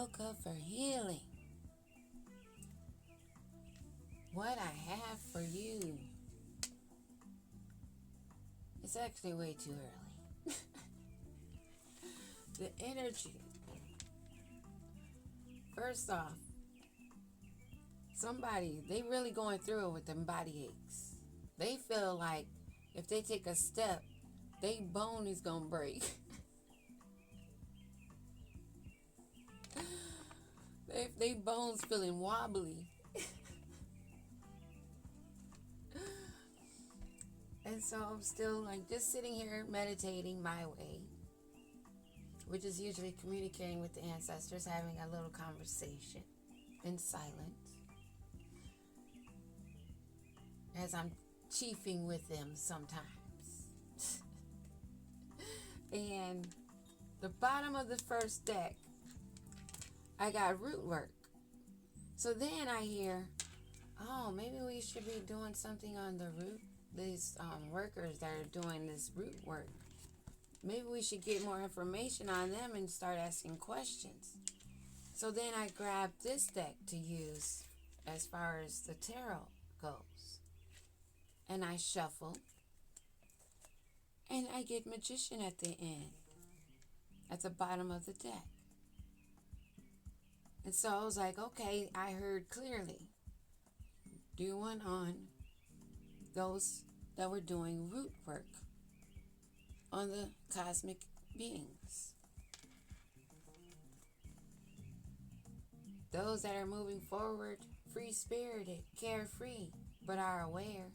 yoga for healing. What I have for you. It's actually way too early. The energy. First off, somebody, they really going through it with them body aches. They feel like if they take a step, their bone is going to break. They bones feeling wobbly. And so I'm still like just sitting here meditating my way, which is usually communicating with the ancestors, having a little conversation in silence as I'm chiefing with them sometimes. And the bottom of the first deck, I got root work. So then I hear, oh, maybe we should be doing something on the root. These workers that are doing this root work. Maybe we should get more information on them and start asking questions. So then I grabbed this deck to use as far as the tarot goes. And I shuffle. And I get Magician at the end. At the bottom of the deck. And so I was like, okay, I heard clearly. Do one on those that were doing root work on the cosmic beings. Those that are moving forward, free-spirited, carefree, but are aware.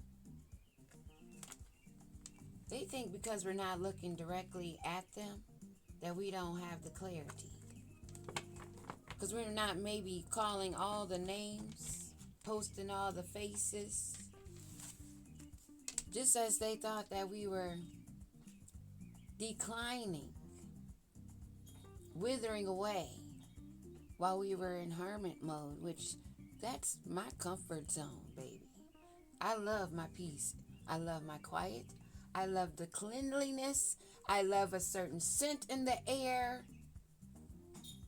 They think because we're not looking directly at them that we don't have the clarity. Because we're not maybe calling all the names, posting all the faces. Just as they thought that we were declining, withering away while we were in hermit mode, which that's my comfort zone, baby. I love my peace. I love my quiet. I love the cleanliness. I love a certain scent in the air.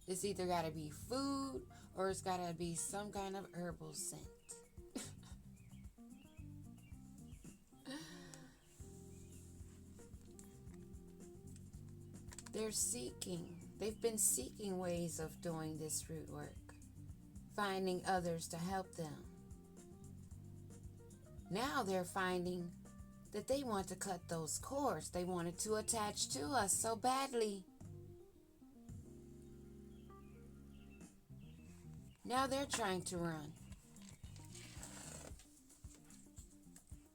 It's either got to be food or it's got to be some kind of herbal scent. They've been seeking ways of doing this root work, finding others to help them. Now they're finding that they want to cut those cords. They wanted to attach to us so badly. Now they're trying to run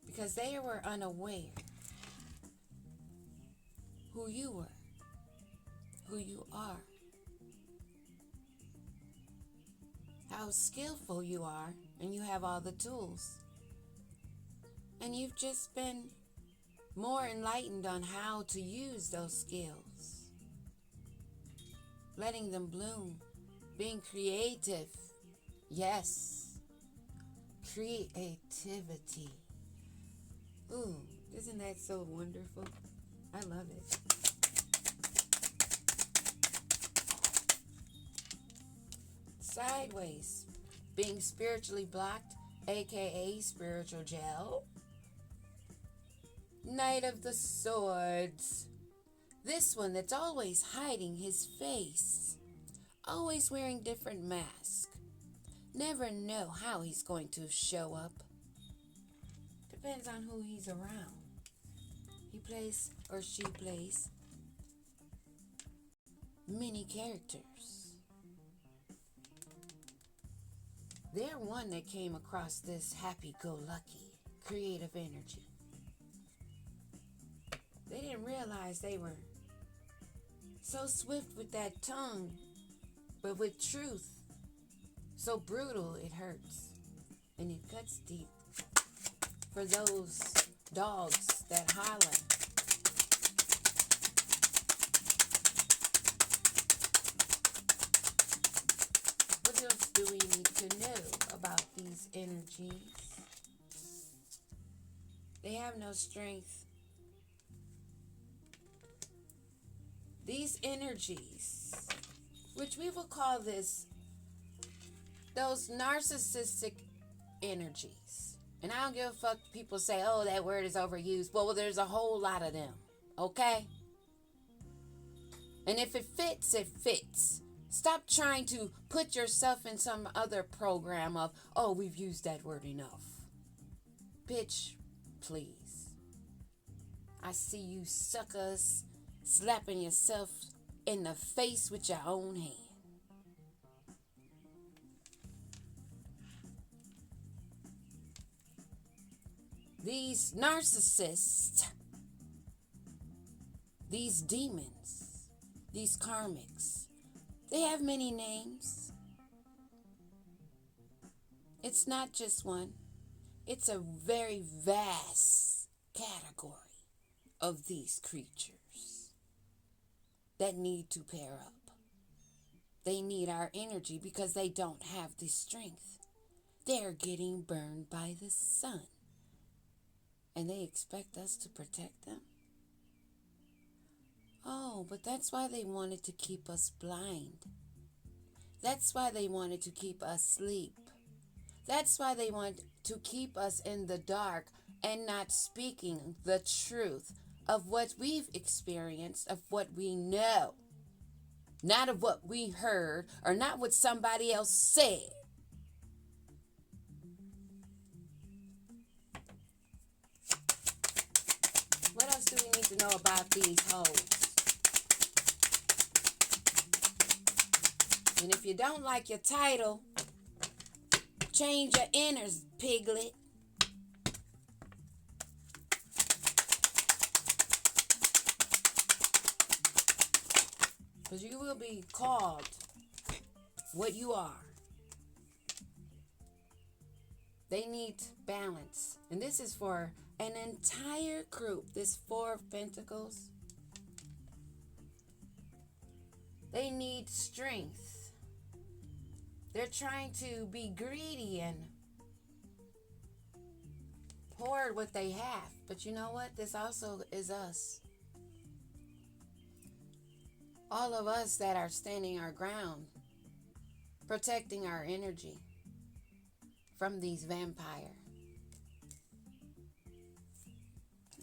because they were unaware who you were. Who you are, how skillful you are, and you have all the tools. And you've just been more enlightened on how to use those skills, letting them bloom, being creative. Yes, creativity. Ooh, isn't that so wonderful? I love it. Sideways, being spiritually blocked, aka spiritual gel. Knight of the Swords. This one that's always hiding his face, always wearing different masks. Never know how he's going to show up. Depends on who he's around. He plays or she plays many characters. They're one that came across this happy-go-lucky, creative energy. They didn't realize they were so swift with that tongue, but with truth, so brutal it hurts, and it cuts deep. For those dogs that holler, what else do we need to know about these energies? They have no strength. These energies which we will call this those narcissistic energies. And I don't give a fuck people say, oh, that word is overused. Well, there's a whole lot of them, okay? And if it fits, it fits. Stop trying to put yourself in some other program of, oh, we've used that word enough. Bitch, please. I see you suckers slapping yourself in the face with your own hand. These narcissists, these demons, these karmics, they have many names. It's not just one. It's a very vast category of these creatures that need to pair up. They need our energy because they don't have the strength. They're getting burned by the sun. And they expect us to protect them? Oh, but that's why they wanted to keep us blind. That's why they wanted to keep us asleep. That's why they want to keep us in the dark and not speaking the truth of what we've experienced, of what we know. Not of what we heard or not what somebody else said. What else do we need to know about these hoes? And if you don't like your title, change your inners, piglet. Because you will be called what you are. They need balance. And this is for an entire group. This Four of Pentacles. They need strength. They're trying to be greedy and hoard what they have. But you know what? This also is us. All of us that are standing our ground, protecting our energy from these vampires.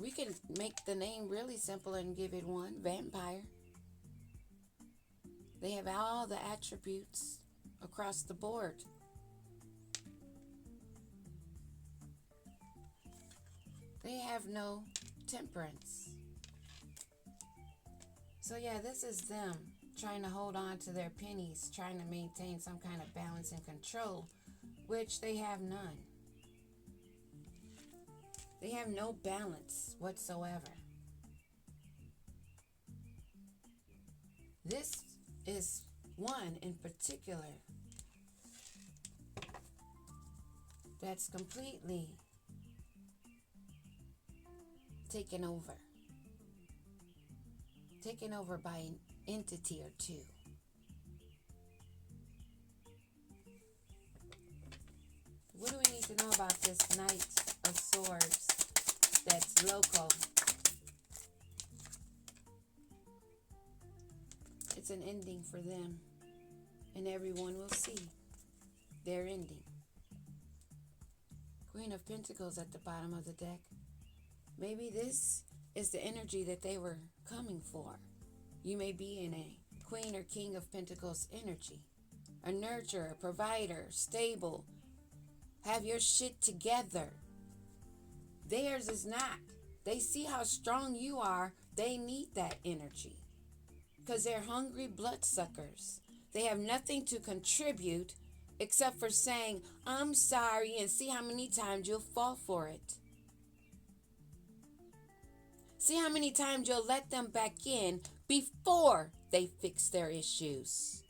We can make the name really simple and give it one, vampire. They have all the attributes across the board. They have no temperance. So yeah, this is them trying to hold on to their pennies, trying to maintain some kind of balance and control, which they have none. They have no balance whatsoever. This is one in particular that's completely taken over. Taken over by an entity or two. What do we need to know about this Knight of Swords that's local? It's an ending for them, and everyone will see their ending. Queen of Pentacles at the bottom of the deck. Maybe this is the energy that they were coming for. You may be in a Queen or King of Pentacles energy. A nurturer, provider, stable. Have your shit together. Theirs is not. They see how strong you are. They need that energy. Because they're hungry bloodsuckers. They have nothing to contribute except for saying, I'm sorry, and see how many times you'll fall for it. See how many times you'll let them back in before they fix their issues.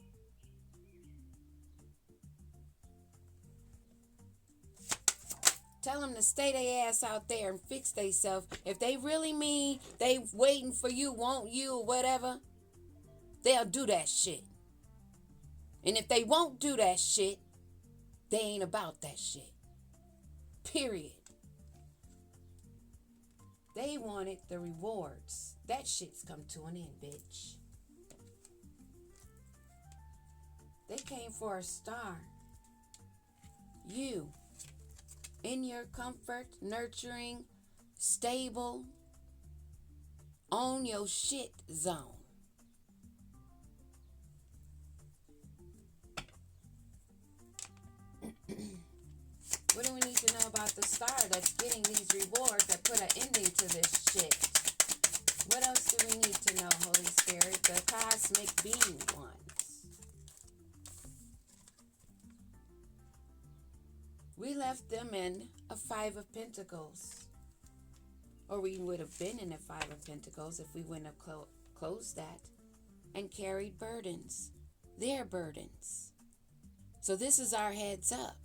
Tell them to stay their ass out there and fix themselves. If they really mean they waiting for you, want you, or whatever, they'll do that shit. And if they won't do that shit, they ain't about that shit. Period. They wanted the rewards. That shit's come to an end, bitch. came for a star. You, in your comfort, nurturing, stable, own your shit zone. What do we need to know about the star that's getting these rewards that put an ending to this shit? What else do we need to know, Holy Spirit? The cosmic being ones. We left them in a Five of Pentacles. Or we would have been in a Five of Pentacles if we wouldn't have closed that. And carried burdens. Their burdens. So this is our heads up.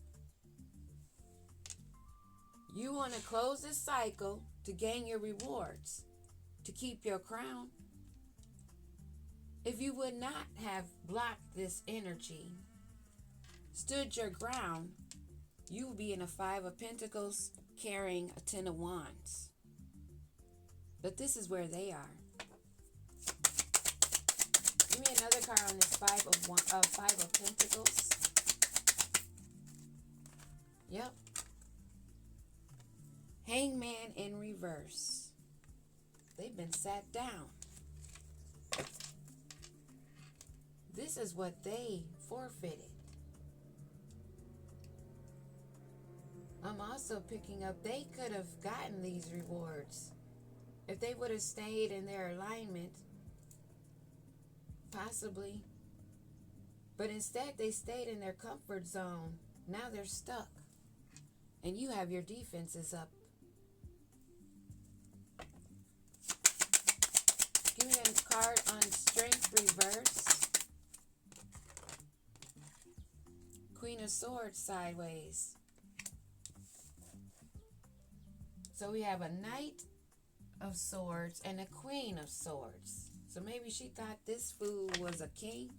You want to close this cycle to gain your rewards, to keep your crown. If you would not have blocked this energy, stood your ground, you would be in a Five of Pentacles carrying a Ten of Wands. But this is where they are. Give me another card on this Five of Pentacles. Yep. Hangman in reverse. They've been sat down. This is what they forfeited. I'm also picking up they could have gotten these rewards if they would have stayed in their alignment. Possibly. But instead they stayed in their comfort zone. Now they're stuck. And you have your defenses up. Give me a card on Strength reverse. Queen of Swords sideways. So we have a Knight of Swords and a Queen of Swords. So maybe she thought this fool was a king.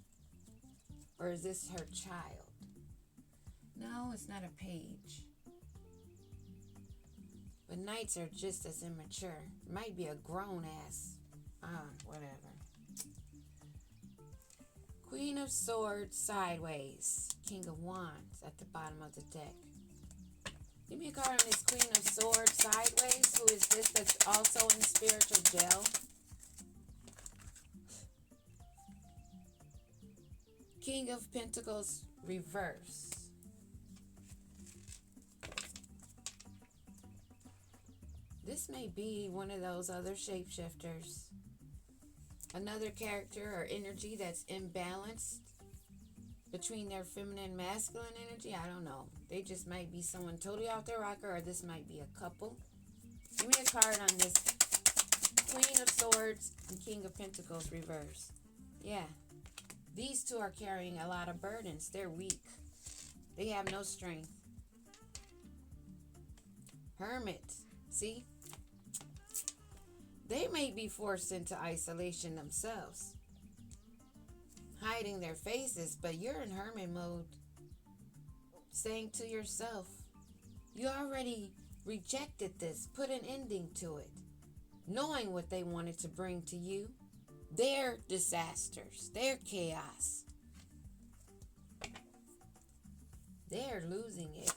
Or is this her child? No, it's not a page. But knights are just as immature. It might be a grown ass. Whatever. Queen of Swords sideways. King of Wands at the bottom of the deck. Give me a card on this Queen of Swords sideways. Who is this that's also in spiritual jail? King of Pentacles reverse. This may be one of those other shapeshifters. Another character or energy that's imbalanced between their feminine and masculine energy. I don't know. They just might be someone totally off their rocker, or this might be a couple. Give me a card on this Queen of Swords and King of Pentacles reverse. Yeah. These two are carrying a lot of burdens. They're weak. They have no strength. Hermit. See? They may be forced into isolation themselves, hiding their faces, but you're in hermit mode, saying to yourself, you already rejected this, put an ending to it, knowing what they wanted to bring to you, their disasters, their chaos. They're losing it.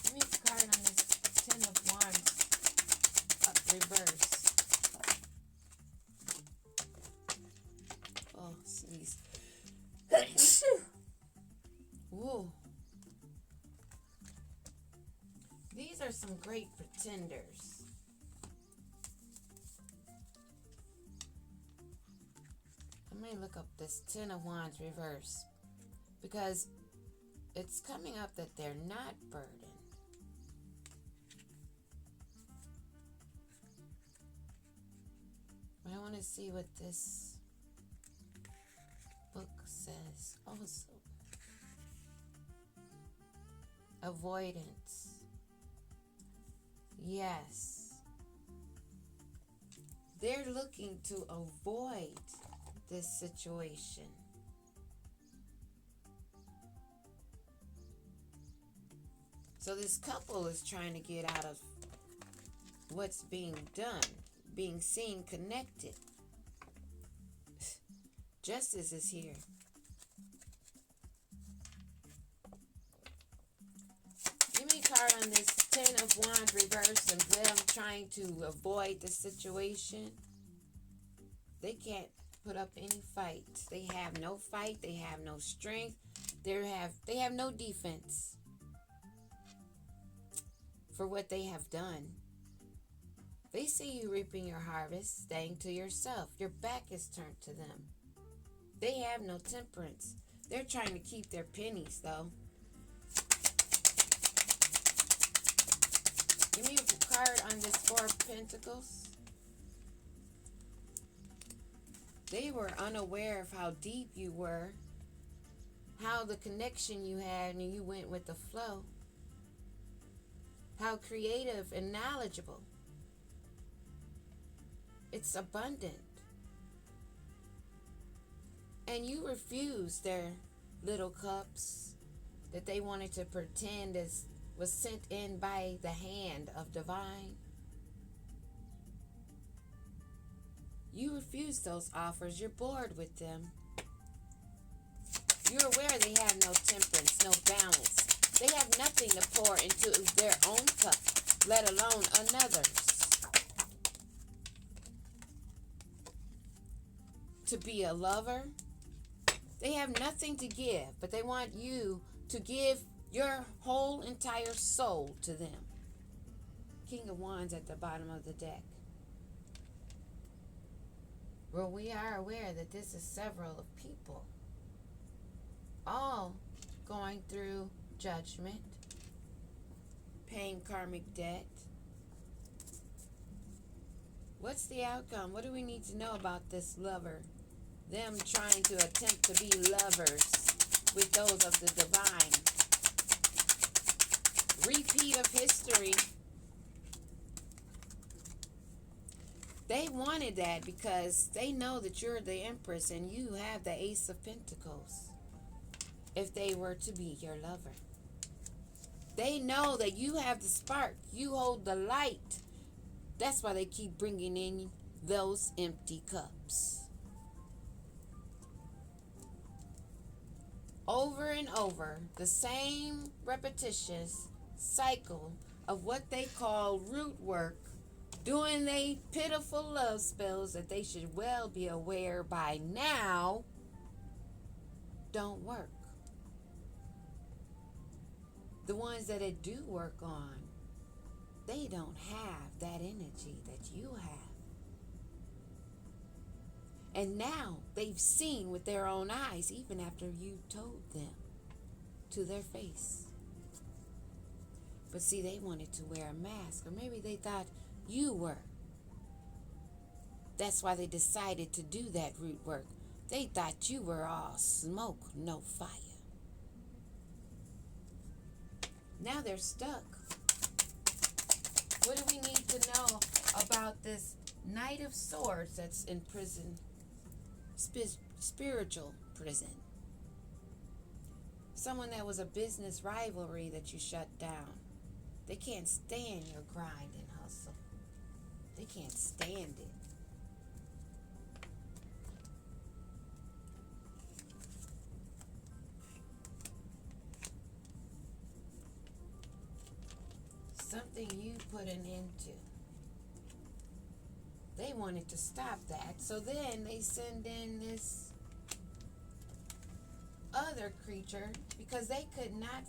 Give me a card on this Ten of Wands reverse. Oh, sneeze. Whoa. These are some great pretenders. I may look up this Ten of Wands reverse because it's coming up that they're not burdened. But I want to see what this book says also. Avoidance. Yes. They're looking to avoid this situation. So this couple is trying to get out of what's being done, being seen connected. Justice is here. Give me a card on this Ten of Wands reverse and them trying to avoid the situation. They can't put up any fight. They have no fight. They have no strength. They have no defense for what they have done. They see you reaping your harvest, staying to yourself. Your back is turned to them. They have no temperance. They're trying to keep their pennies, though. Give me a card on this Four of Pentacles. They were unaware of how deep you were, how the connection you had, and you went with the flow. How creative and knowledgeable. It's abundant. And you refused their little cups that they wanted to pretend was sent in by the hand of divine. You refuse those offers. You're bored with them. You're aware they have no temperance, no balance. They have nothing to pour into their own cup, let alone another's. To be a lover, they have nothing to give, but they want you to give your whole entire soul to them. King of Wands at the bottom of the deck. Well, we are aware that this is several of people, all going through judgment, paying karmic debt. What's the outcome? What do we need to know about this lover? Them trying to attempt to be lovers with those of the divine. Repeat of history. They wanted that because they know that you're the Empress and you have the Ace of Pentacles. If they were to be your lover, they know that you have the spark. You hold the light. That's why they keep bringing in those empty cups. Over and over, the same repetitious cycle of what they call root work, doing they pitiful love spells that they should well be aware by now don't work. The ones that it do work on, they don't have that energy that you have. And now they've seen with their own eyes, even after you told them to their face. But see, they wanted to wear a mask, or maybe they thought you were. That's why they decided to do that root work. They thought you were all smoke, no fire. Now they're stuck. What do we need to know about this Knight of Swords that's in prison? Spiritual prison. Someone that was a business rivalry that you shut down. They can't stand your grind and hustle. They can't stand it. Something you put an end to. They wanted to stop that, so then they send in this other creature because they could not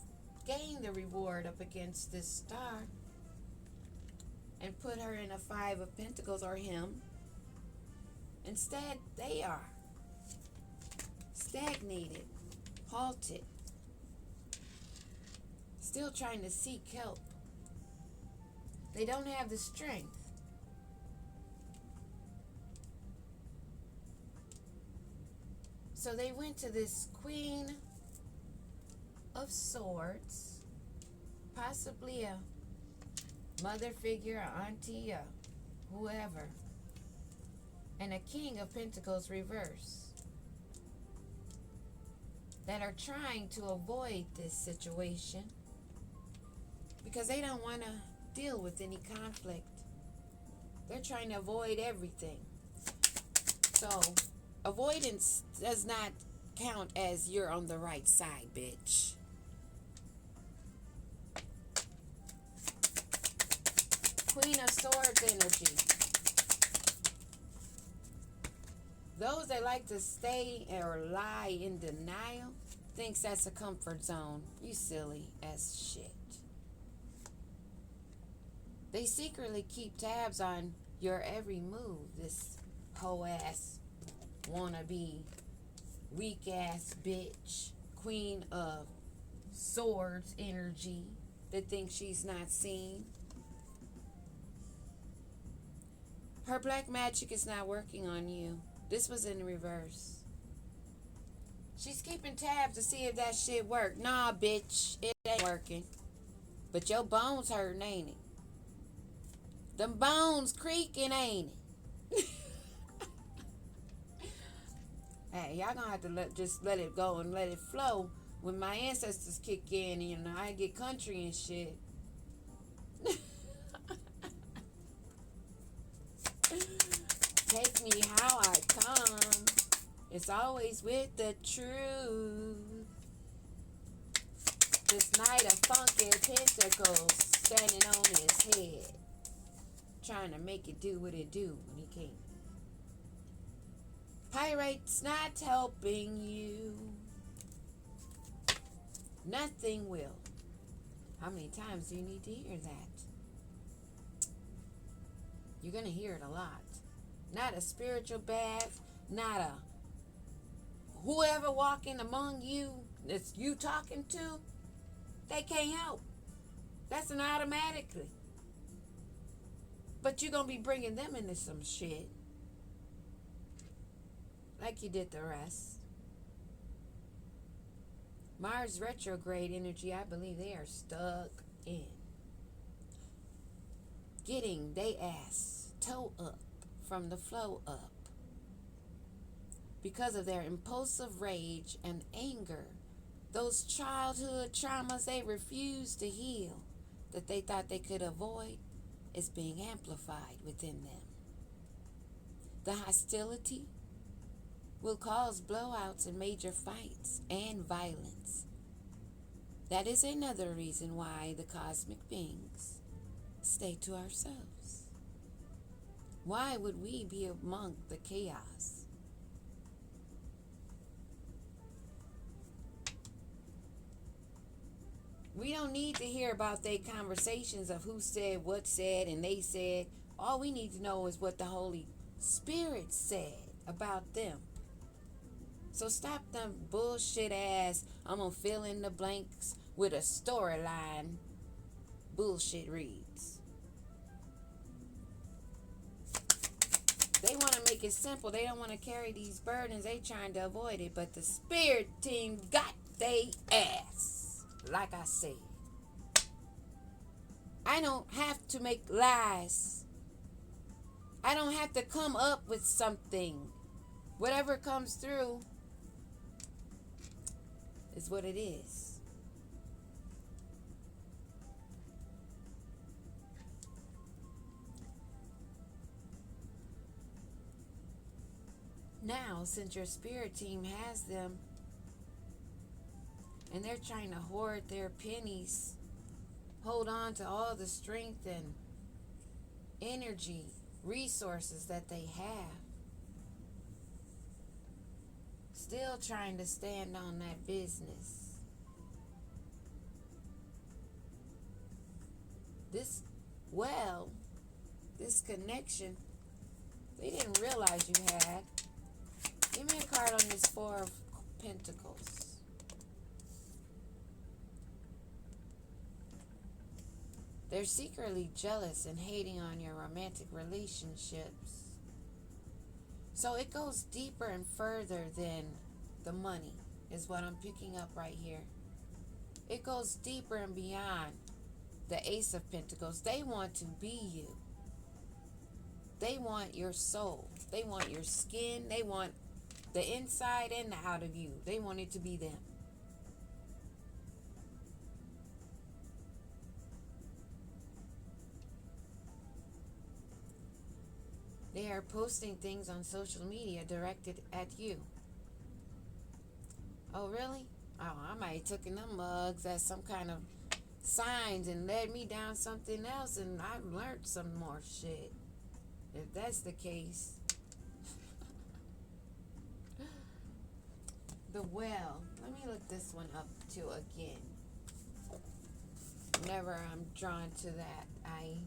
gain the reward up against this star and put her in a Five of Pentacles, or him. Instead, they are stagnated, halted, still trying to seek help. They don't have the strength. So they went to this Queen of Swords, possibly a mother figure, a auntie, or whoever, and a King of Pentacles reverse, that are trying to avoid this situation because they don't want to deal with any conflict. They're trying to avoid everything. So Avoidance does not count as you're on the right side, bitch. Queen of Swords energy. Those that like to stay or lie in denial thinks that's a comfort zone. You silly as shit. They secretly keep tabs on your every move. This hoe ass wannabe weak ass bitch, Queen of Swords energy that thinks she's not seen. Her black magic is not working on you. This was in reverse. She's keeping tabs to see if that shit worked. Nah, bitch, it ain't working. But your bones hurting, ain't it? Them bones creaking, ain't it? Hey, y'all gonna have to just let it go and let it flow. When my ancestors kick in, you know, I get country and shit. Take me how I come. It's always with the truth. This knight of funky pentacles standing on his head, trying to make it do what it do when he can't. Pirate's not helping you. Nothing will. How many times do you need to hear that? You're going to hear it a lot. Not a spiritual bath, not a whoever walking among you that's you talking to, they can't help. That's an automatically. But you're going to be bringing them into some shit like you did the rest. Mars retrograde energy, I believe they are stuck in getting they ass toe up from the flow up because of their impulsive rage and anger. Those childhood traumas they refuse to heal, that they thought they could avoid, is being amplified within them. The hostility will cause blowouts and major fights and violence. That is another reason why the cosmic beings stay to ourselves. Why would we be among the chaos? We don't need to hear about their conversations of who said what said and they said. All we need to know is what the Holy Spirit said about them. So stop them bullshit ass, I'm going to fill in the blanks with a storyline bullshit reads. They want to make it simple. They don't want to carry these burdens. They trying to avoid it. But the spirit team got they ass. Like I said. I don't have to make lies. I don't have to come up with something. Whatever comes through is what it is. Now, since your spirit team has them and they're trying to hoard their pennies, hold on to all the strength and energy, resources that they have, still trying to stand on that business. This connection, they didn't realize you had. Give me a card on this Four of Pentacles. They're secretly jealous and hating on your romantic relationships. So it goes deeper and further than the money, is what I'm picking up right here. It goes deeper and beyond the Ace of Pentacles. They want to be you. They want your soul. They want your skin. They want the inside and the out of you. They want it to be them. They are posting things on social media directed at you. Oh, really? Oh, I might have taken them mugs as some kind of signs and led me down something else, and I've learned some more shit. If that's the case. The well. Let me look this one up too again. Whenever I'm drawn to that, I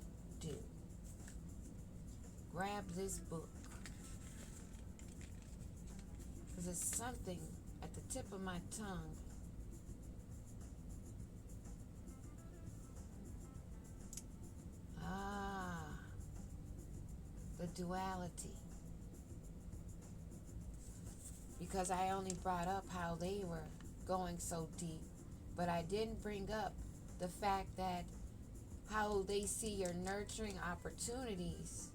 do. Grab this book. Because it's something at the tip of my tongue. The duality. Because I only brought up how they were going so deep, but I didn't bring up the fact that how they see your nurturing opportunities.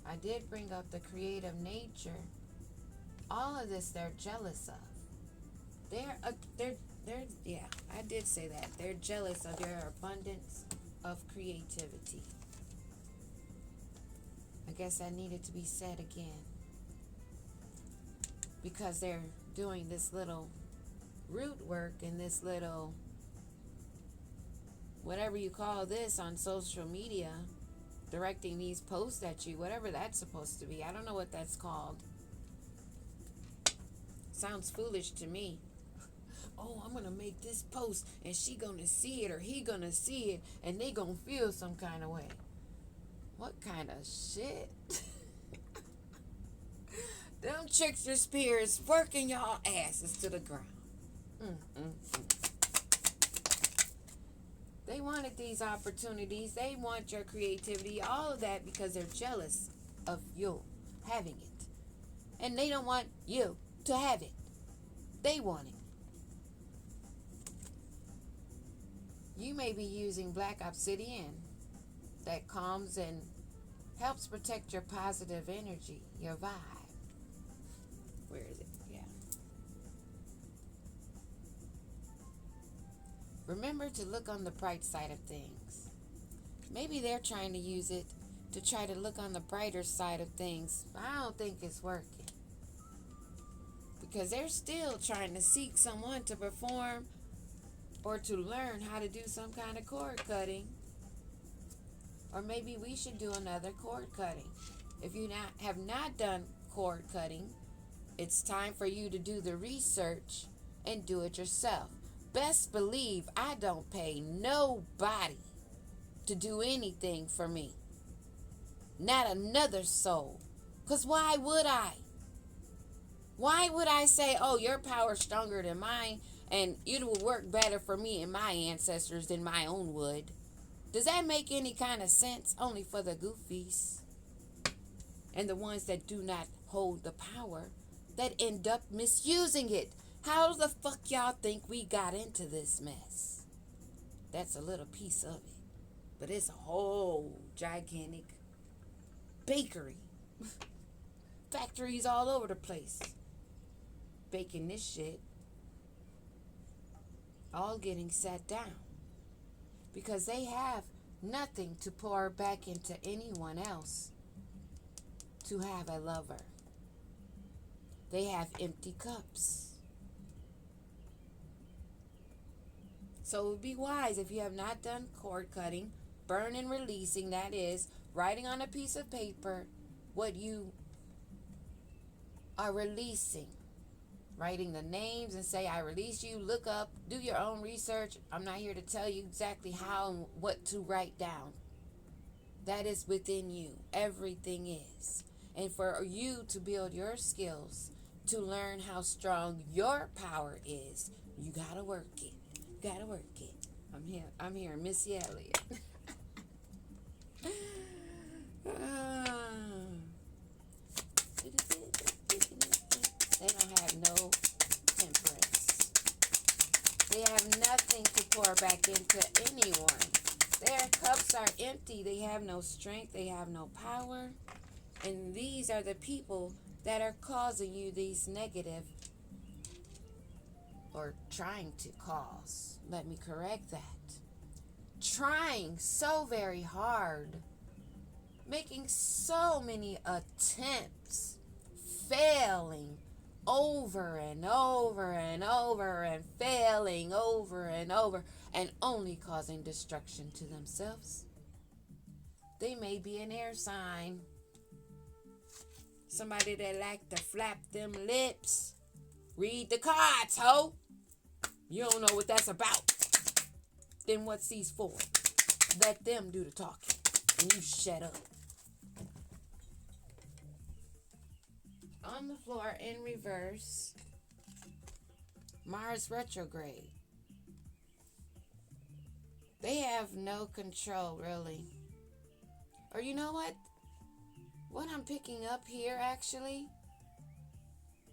I did bring up the creative nature. All of this they're jealous of. Yeah, I did say that. They're jealous of your abundance of creativity. I guess that needed to be said again. Because they're doing this little root work and this little, whatever you call this on social media, directing these posts at you, whatever that's supposed to be. I don't know what that's called. Sounds foolish to me. Oh, I'm going to make this post and she going to see it or he going to see it and they going to feel some kind of way. What kind of shit? Them trickster spirits working y'all asses to the ground. They wanted these opportunities. They want your creativity, all of that, because they're jealous of you having it. And they don't want you to have it. They want it. You may be using black obsidian that calms and helps protect your positive energy, your vibe. Where is it? Yeah. Remember to look on the bright side of things. Maybe they're trying to use it to try to look on the brighter side of things. I don't think it's working. Because they're still trying to seek someone to perform or to learn how to do some kind of cord cutting. Or maybe we should do another cord cutting. If you have not done cord cutting, it's time for you to do the research and do it yourself. Best believe I don't pay nobody to do anything for me. Not another soul. Because why would I? Why would I say, oh, your power's stronger than mine and it will work better for me and my ancestors than my own would? Does that make any kind of sense? Only for the goofies and the ones that do not hold the power, that end up misusing it. How the fuck y'all think we got into this mess? That's a little piece of it. But it's a whole gigantic bakery. Factories all over the place. Baking this shit. All getting sat down. Because they have nothing to pour back into anyone else to have a lover. They have empty cups. So it would be wise, if you have not done cord cutting, burn and releasing, that is, writing on a piece of paper what you are releasing. Writing the names and say, I release you, look up, do your own research. I'm not here to tell you exactly how and what to write down. That is within you. Everything is. And for you to build your skills, to learn how strong your power is, you gotta work it. You gotta work it. I'm here, Missy Elliott. They don't have no temperance. They have nothing to pour back into anyone. Their cups are empty. They have no strength. They have no power. And these are the people that are causing you these negative, or trying to cause. Let me correct that. Trying so very hard. making so many attempts, failing over and over and over and failing over and over and only causing destruction to themselves. They may be an air sign. Somebody that like to flap them lips. Read the cards, ho. You don't know what that's about. Then what's these for? Let them do the talking. And you shut up. On the floor in reverse, Mars retrograde. They have no control, really. Or you know what? What I'm picking up here, actually,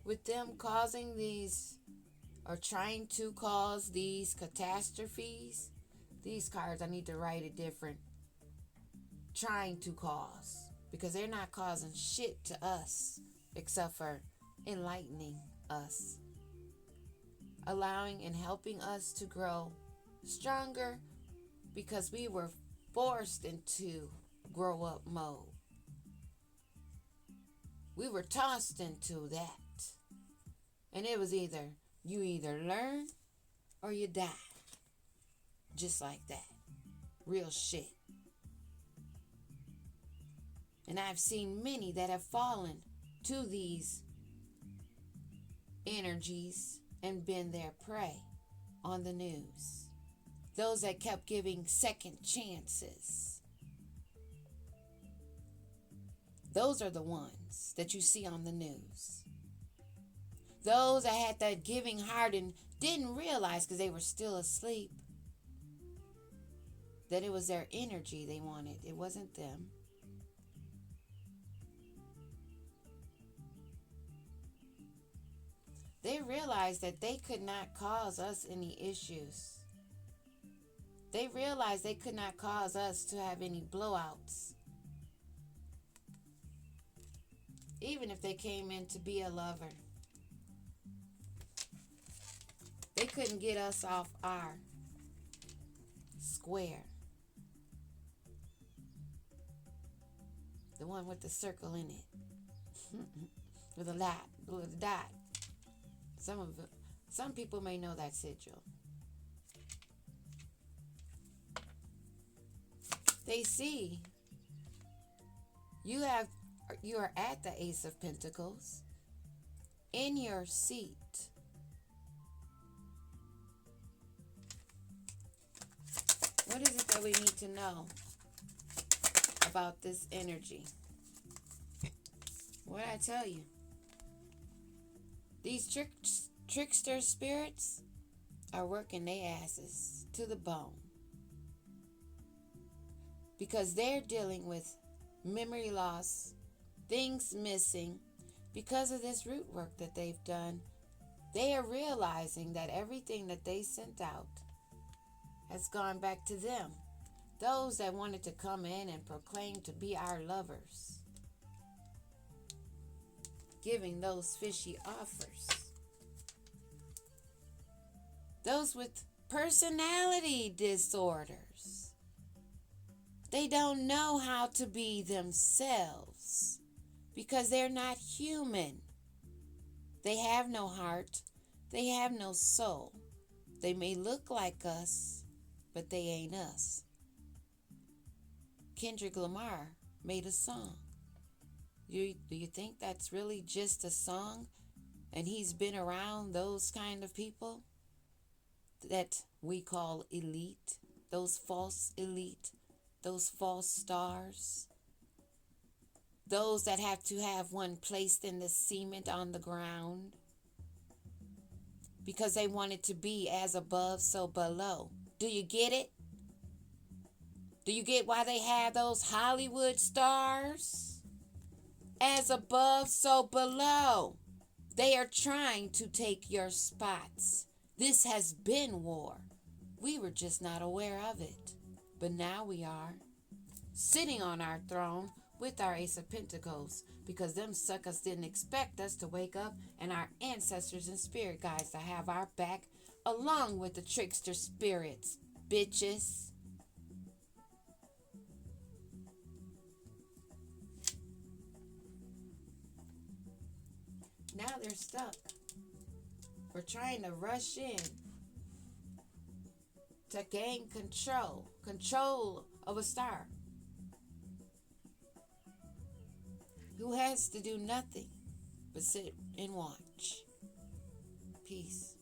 with them causing these, or trying to cause these catastrophes, these cards, I need to write it different. Trying to cause. Because they're not causing shit to us, except for enlightening us. Allowing and helping us to grow stronger, because we were forced into grow up mode. We were tossed into that. And it was you either learn or you die. Just like that. Real shit. And I've seen many that have fallen to these energies and been their prey on the news. Those that kept giving second chances. Those are the ones that you see on the news. Those that had that giving heart and didn't realize, because they were still asleep, that it was their energy they wanted. It wasn't them. They realized that they could not cause us any issues. They realized they could not cause us to have any blowouts. Even if they came in to be a lover. They couldn't get us off our square. The one with the circle in it. With a dot. Some people may know that sigil. They see you are at the Ace of Pentacles in your seat. What is it that we need to know about this energy? What I tell you? These trickster spirits are working their asses to the bone. Because they're dealing with memory loss, things missing. Because of this root work that they've done, they are realizing that everything that they sent out has gone back to them. Those that wanted to come in and proclaim to be our lovers. Giving those fishy offers. Those with personality disorders. They don't know how to be themselves because they're not human. They have no heart. They have no soul. They may look like us, but they ain't us. Kendrick Lamar made a song. Do you think that's really just a song? And he's been around those kind of people that we call elite, those false elite, those false stars, those that have to have one placed in the cement on the ground because they want it to be as above, so below. Do you get it? Do you get why they have those Hollywood stars? As above, so below. They are trying to take your spots. This has been war. We were just not aware of it. But now we are. Sitting on our throne with our Ace of Pentacles. Because them suckers didn't expect us to wake up. And our ancestors and spirit guides to have our back. Along with the trickster spirits. Bitches. Now they're stuck. We're trying to rush in to gain control of a star who has to do nothing but sit and watch. Peace.